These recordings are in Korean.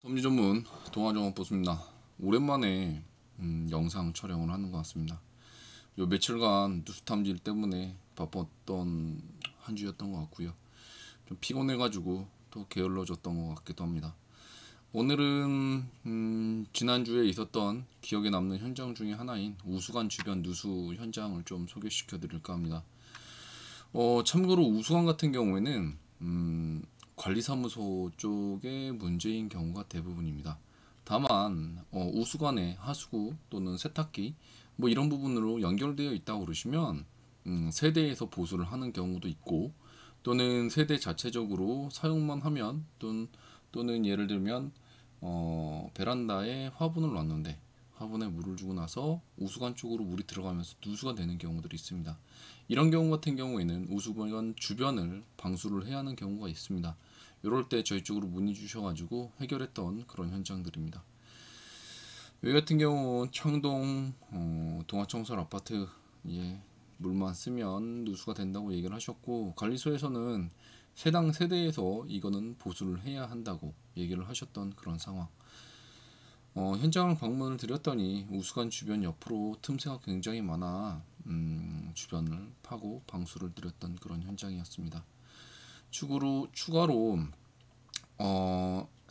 섭리 전문 동아정원 보수입니다. 오랜만에 영상 촬영을 하는 것 같습니다. 요 며칠간 뉴스 탐질 때문에 바빴던 한 주였던 것 같고요. 좀 피곤해가지고 또 게을러졌던 것 같기도 합니다. 오늘은 지난주에 있었던 기억에 남는 현장 중에 하나인 우수관 주변 누수 현장을 좀 소개시켜 드릴까 합니다. 참고로 우수관 같은 경우에는 관리사무소 쪽에 문제인 경우가 대부분입니다. 다만 우수관에 하수구 또는 세탁기 뭐 이런 부분으로 연결되어 있다고 그러시면 세대에서 보수를 하는 경우도 있고, 또는 세대 자체적으로 사용만 하면 또는 예를 들면 베란다에 화분을 놨는데 화분에 물을 주고 나서 우수관 쪽으로 물이 들어가면서 누수가 되는 경우들이 있습니다. 이런 경우 같은 경우에는 우수관 주변을 방수를 해야 하는 경우가 있습니다. 이럴 때 저희 쪽으로 문의 주셔가지고 해결했던 그런 현장들입니다. 여기 같은 경우 청동 동아청설 아파트, 물만 쓰면 누수가 된다고 얘기를 하셨고, 관리소에서는 해당 세대에서 이거는 보수를 해야 한다고 얘기를 하셨던 그런 상황. 현장을 방문을 드렸더니 우수관 주변 옆으로 틈새가 굉장히 많아 주변을 파고 방수를 드렸던 그런 현장이었습니다. 추가로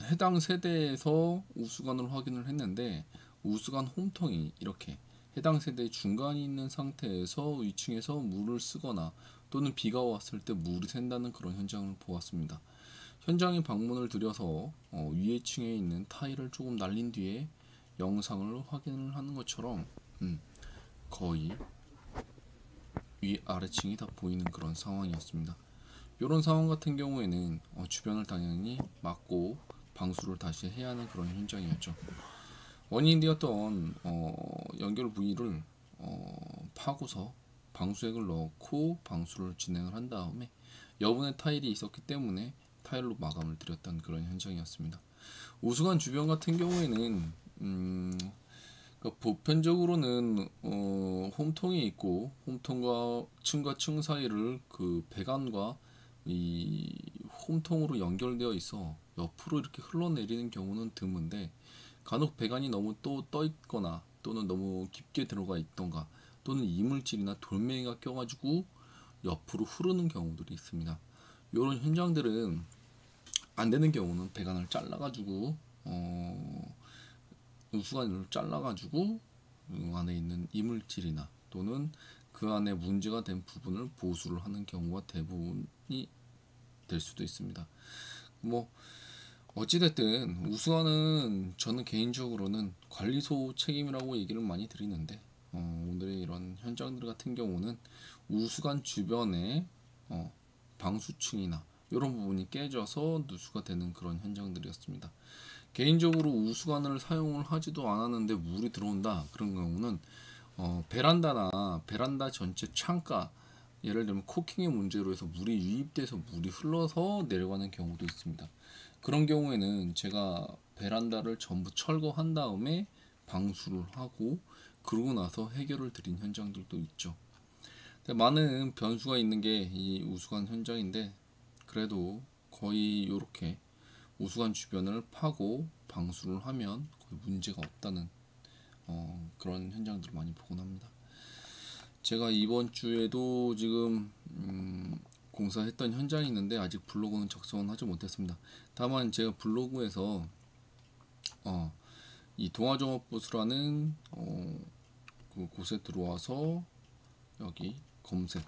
해당 세대에서 우수관을 확인을 했는데, 우수관 홈통이 이렇게 해당 세대 중간이 있는 상태에서 위층에서 물을 쓰거나 또는 비가 왔을 때 물이 샌다는 그런 현장을 보았습니다. 현장에 방문을 드려서 위에 층에 있는 타일을 조금 날린 뒤에 영상을 확인을 하는 것처럼 거의 위 아래층이 다 보이는 그런 상황이었습니다. 이런 상황 같은 경우에는 주변을 당연히 막고 방수를 다시 해야 하는 그런 현장이었죠. 원인이 되었던 연결 부위를 파고서 방수액을 넣고 방수를 진행을 한 다음에 여분의 타일이 있었기 때문에 타일로 마감을 드렸던 그런 현장이었습니다. 우수관 주변 같은 경우에는 그러니까 보편적으로는 홈통이 있고, 홈통과 층과 층 사이를 그 배관과 이 홈통으로 연결되어 있어 옆으로 이렇게 흘러내리는 경우는 드문데, 간혹 배관이 너무 또 떠 있거나 또는 너무 깊게 들어가 있던가 또는 이물질이나 돌멩이가 껴가지고 옆으로 흐르는 경우들이 있습니다. 이런 현장들은 안 되는 경우는 배관을 잘라가지고 우수관을 잘라가지고 안에 있는 이물질이나 또는 그 안에 문제가 된 부분을 보수를 하는 경우가 대부분이 될 수도 있습니다. 뭐 어찌됐든 우수관은 저는 개인적으로는 관리소 책임이라고 얘기를 많이 드리는데, 오늘의 이런 현장들 같은 경우는 우수관 주변에 방수층이나 이런 부분이 깨져서 누수가 되는 그런 현장들이었습니다. 개인적으로 우수관을 사용을 하지도 않았는데 물이 들어온다 그런 경우는 베란다 전체 창가, 예를 들면 코킹의 문제로 해서 물이 유입돼서 물이 흘러서 내려가는 경우도 있습니다. 그런 경우에는 제가 베란다를 전부 철거한 다음에 방수를 하고 그러고 나서 해결을 드린 현장들도 있죠. 많은 변수가 있는 게 이 우수관 현장인데, 그래도 거의 이렇게 우수관 주변을 파고 방수를 하면 거의 문제가 없다는 그런 현장들을 많이 보곤 합니다. 제가 이번 주에도 지금 공사했던 현장이 있는데 아직 블로그는 작성은 하지 못했습니다. 다만 제가 블로그에서 이 동아종합보수라는 그 곳에 들어와서 여기 검색,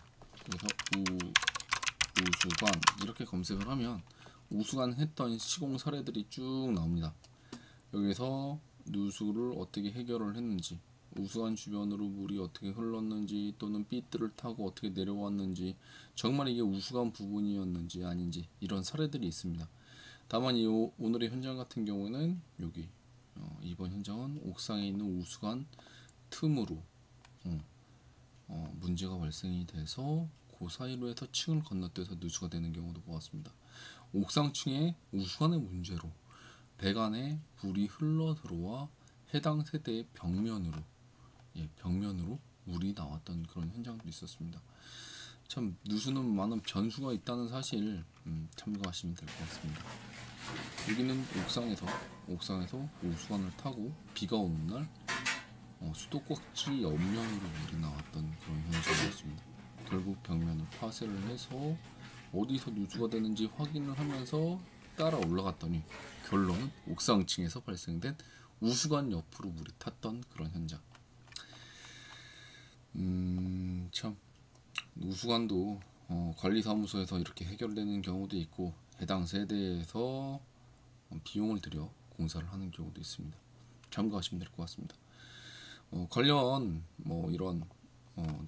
그래서 우수관 이렇게 검색을 하면 우수관 했던 시공 사례들이 쭉 나옵니다. 여기서 누수를 어떻게 해결을 했는지, 우수관 주변으로 물이 어떻게 흘렀는지 또는 삐뚤을 타고 어떻게 내려왔는지, 정말 이게 우수관 부분이었는지 아닌지 이런 사례들이 있습니다. 다만 오늘의 현장 같은 경우는 여기 이번 현장은 옥상에 있는 우수관 틈으로 문제가 발생이 돼서 그 사이로 해서 층을 건너뛰어서 누수가 되는 경우도 보았습니다. 옥상층에 우수관의 문제로 배관에 물이 흘러 들어와 해당 세대의 벽면으로 물이 나왔던 그런 현장도 있었습니다. 참 누수는 많은 변수가 있다는 사실 참고하시면 될 것 같습니다. 여기는 옥상에서 우수관을 타고 비가 오는 날 수도꼭지 옆면으로 물이 나왔던 그런 현상이었습니다. 결국 벽면을 파쇄를 해서 어디서 누수가 되는지 확인을 하면서 따라 올라갔더니 결론은 옥상층에서 발생된 우수관 옆으로 물이 탔던 그런 현장. 참 우수관도 관리사무소에서 이렇게 해결되는 경우도 있고 해당 세대에서 비용을 들여 공사를 하는 경우도 있습니다. 참고하시면 될 것 같습니다. 관련 이런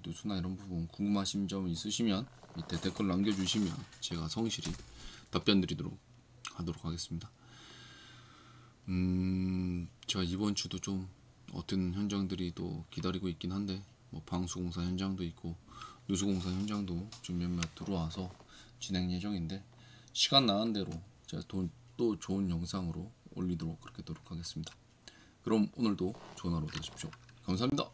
누수나 이런 부분 궁금하신 점 있으시면 밑에 댓글 남겨주시면 제가 성실히 답변 드리도록 하도록 하겠습니다. 제가 이번 주도 좀 어떤 현장들이 또 기다리고 있긴 한데 방수공사 현장도 있고 누수공사 현장도 좀 몇몇 들어와서 진행 예정인데 시간 나는 대로 제가 또 좋은 영상으로 올리도록 그렇게 노력하겠습니다. 그럼 오늘도 좋은 하루 되십시오. 감사합니다.